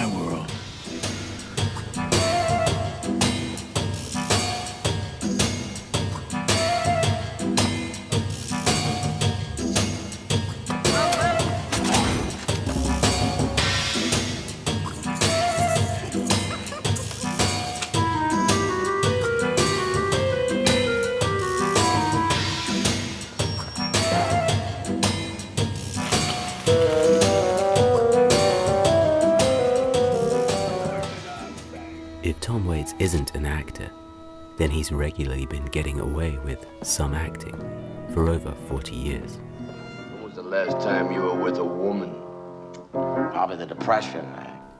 world. If Tom Waits isn't an actor, then he's regularly been getting away with some acting for over 40 years. When was the last time you were with a woman? Probably the Depression.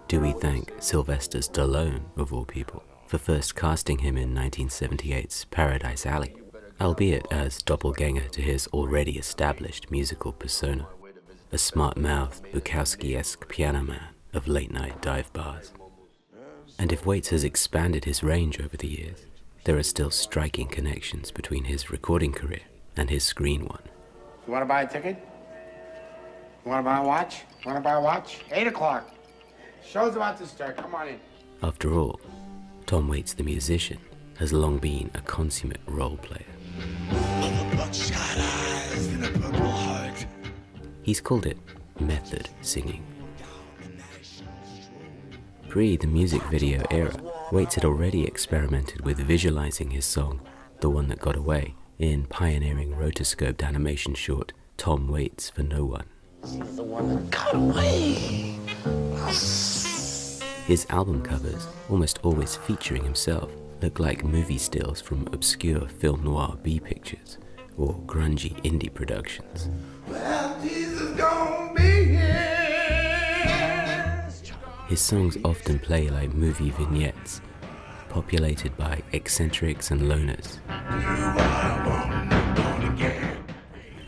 Do we thank Sylvester Stallone, of all people, for first casting him in 1978's Paradise Alley, albeit as doppelganger to his already established musical persona, a smart-mouthed Bukowski-esque piano man of late-night dive bars. And if Waits has expanded his range over the years, there are still striking connections between his recording career and his screen one. You want to buy a ticket? You want to buy a watch? You want to buy a watch? 8 o'clock. Show's about to start. Come on in. After all, Tom Waits the musician has long been a consummate role player. He's called it method singing. Pre the music video era, Waits had already experimented with visualizing his song, The One That Got Away, in pioneering rotoscoped animation short Tom Waits for No One. The one that got away. His album covers, almost always featuring himself, look like movie stills from obscure film noir B pictures or grungy indie productions. Well, Jesus gonna be here. His songs often play like movie vignettes, populated by eccentrics and loners,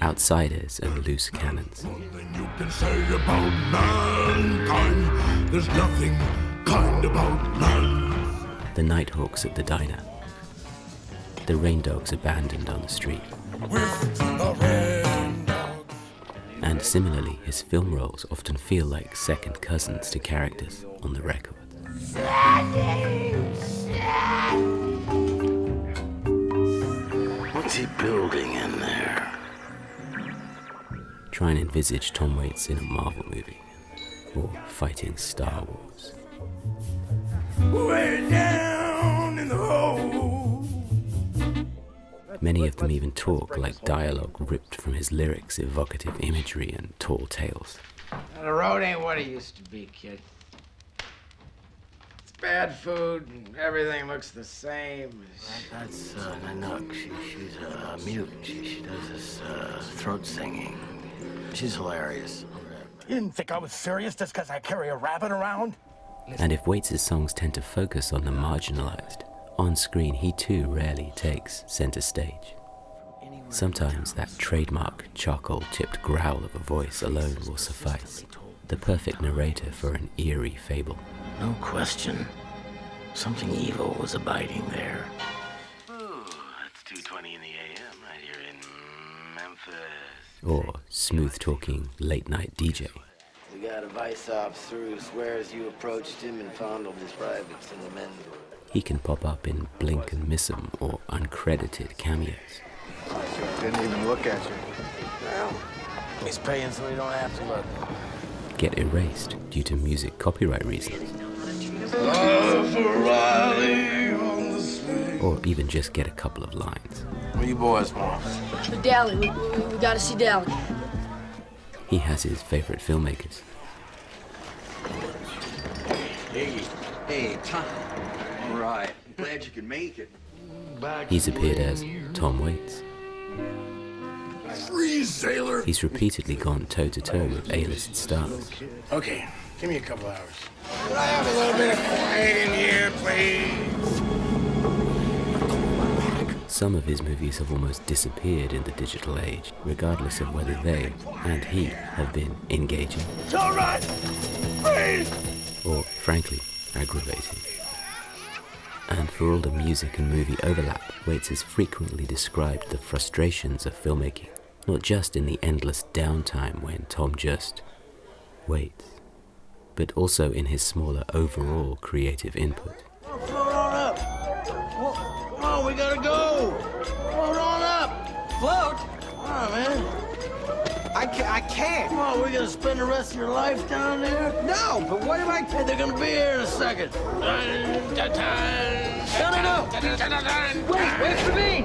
outsiders and loose cannons. You can say about mankind, there's nothing kind about man. The Nighthawks at the diner, the rain dogs abandoned on the street. With the rain dog. And similarly, his film roles often feel like second cousins to characters on the record. What's he building in there? Try and envisage Tom Waits in a Marvel movie, or fighting Star Wars. Way down in the hole. Many of them even talk like dialogue ripped from his lyrics' evocative imagery and tall tales. The road ain't what it used to be, kid. It's bad food and everything looks the same. That's Nanook. She's a mute. She does this throat singing. She's hilarious. You didn't think I was serious just because I carry a rabbit around? And if Waits' songs tend to focus on the marginalized, on screen he too rarely takes center stage. Sometimes that trademark charcoal-tipped growl of a voice alone will suffice, the perfect narrator for an eerie fable. No question. Something evil was abiding there. Ooh, that's 2:20 in the a.m. right here in Memphis. Or smooth-talking late-night DJ. We got a vice op through, swears you approached him and fondled his privates in the men's room. He can pop up in blink and miss 'em or uncredited cameos. Didn't even look at you. Well, he's paying so he don't have to look. Get erased due to music copyright reasons. Or even just get a couple of lines. What you boys want? The Dally. We gotta see Dally. He has his favorite filmmakers. Hey, Tom. All right. I'm glad you could make it. He's appeared as Tom Waits. Free sailor. He's repeatedly gone toe-to-toe with A-list stars. Okay, give me a couple hours. Could I have a little bit of quiet in here, please? Some of his movies have almost disappeared in the digital age, regardless of whether they and he have been engaging. It's all right. Free. Or, frankly, aggravating. And for all the music and movie overlap, Waits has frequently described the frustrations of filmmaking, not just in the endless downtime when Tom just waits. but also in his smaller overall creative input. Float on up. Come on, we gotta go. Float on up. Float? Come on, man. I can't. Come on, we're gonna spend the rest of your life down there? No, but what if I... Hey, they're gonna be here in a second. No. Wait for me.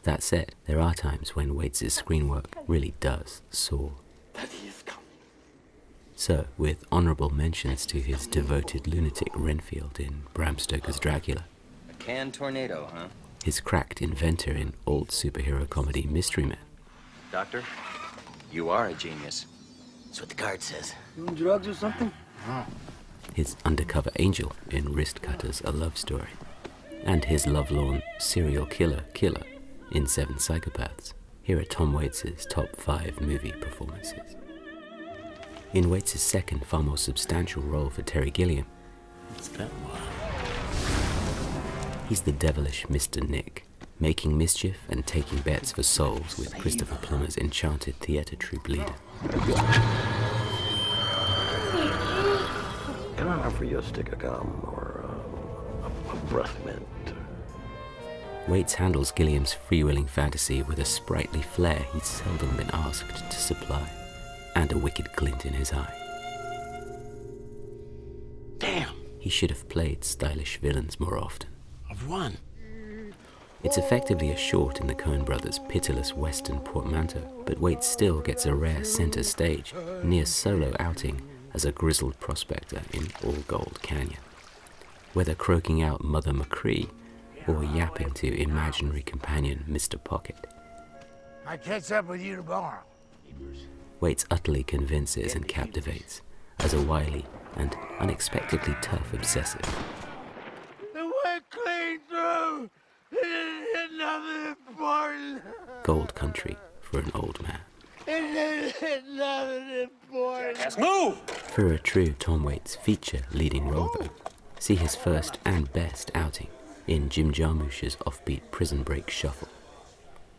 That said, there are times when Waits' screen work really does soar. So, with honourable mentions to his devoted lunatic Renfield in Bram Stoker's Dracula, A canned tornado, huh? his cracked inventor in old superhero comedy Mystery Man, Doctor, you are a genius. That's what the card says. Doing drugs or something? his undercover angel in Wrist Cutters, A Love Story, and his lovelorn serial killer in Seven Psychopaths. Here are Tom Waits' top 5 movie performances. In Waits' second, far more substantial role for Terry Gilliam, It's been a while. he's the devilish Mr. Nick, making mischief and taking bets for souls with Christopher Plummer's enchanted theatre troupe leader. Can I offer you a stick of gum or a breath mint? Waits handles Gilliam's freewheeling fantasy with a sprightly flair he's seldom been asked to supply, and a wicked glint in his eye. Damn, He should have played stylish villains more often. I've won. It's effectively a short in the Coen brothers' pitiless western portmanteau, but Waits still gets a rare center stage, near solo outing as a grizzled prospector in All Gold Canyon. Whether croaking out Mother McCree or yapping to imaginary companion Mr. Pocket, I catch up with you tomorrow. Waits utterly convinces and captivates as a wily and unexpectedly tough obsessive. It went clean through. It didn't hit nothing important. Gold country for an old man. It didn't hit nothing important. For a true Tom Waits feature leading role though, see his first and best outing in Jim Jarmusch's offbeat Prison Break shuffle.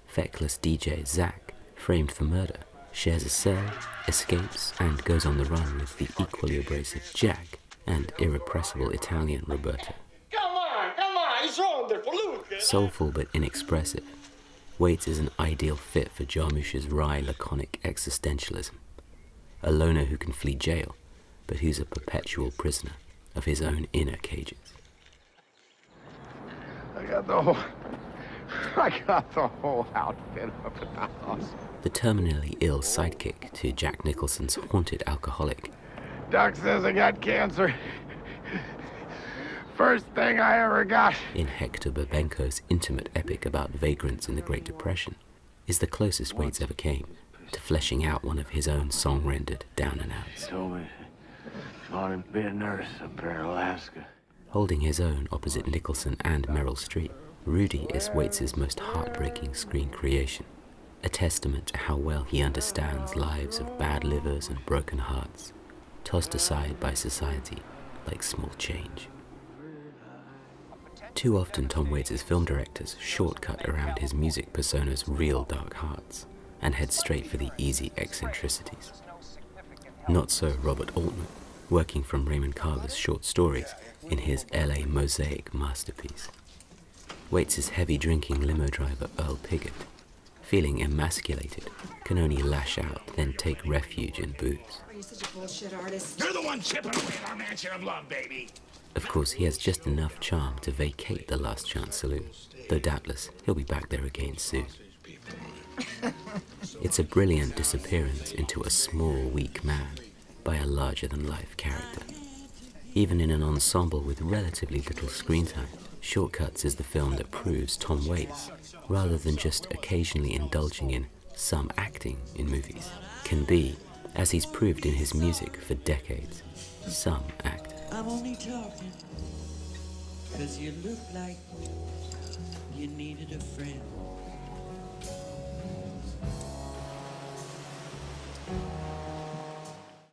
Feckless DJ Zach, framed for murder, shares a cell, escapes, and goes on the run with the equally abrasive Jack and irrepressible Italian Roberto. Come on, he's wonderful, look. Soulful but inexpressive, Waits is an ideal fit for Jarmusch's wry, laconic existentialism. A loner who can flee jail, but who's a perpetual prisoner of his own inner cages. I got the whole outfit up at the house. The terminally ill sidekick to Jack Nicholson's haunted alcoholic, Doc says I got cancer. First thing I ever got. in Hector Babenco's intimate epic about vagrants in the Great Depression, is the closest Waits ever came to fleshing out one of his own song-rendered down and outs. Told me she wanted to be a nurse up there in Alaska. Holding his own opposite Nicholson and Meryl Streep, Rudy is Waits' most heartbreaking screen creation, a testament to how well he understands lives of bad livers and broken hearts, tossed aside by society like small change. Too often Tom Waits' film directors shortcut around his music persona's real dark hearts and head straight for the easy eccentricities. Not so Robert Altman, working from Raymond Carver's short stories in his LA Mosaic masterpiece. Waits' heavy-drinking limo driver Earl Piggott, feeling emasculated, can only lash out, then take refuge in booze. You're such a bullshit artist. You're the one chipping away at our mansion of love, baby. Of course, he has just enough charm to vacate the Last Chance Saloon, though doubtless he'll be back there again soon. It's a brilliant disappearance into a small, weak man by a larger-than-life character. Even in an ensemble with relatively little screen time, Shortcuts is the film that proves Tom Waits, rather than just occasionally indulging in some acting in movies, can be, as he's proved in his music for decades, some actor. I'm only talking 'cause you look like you needed a friend.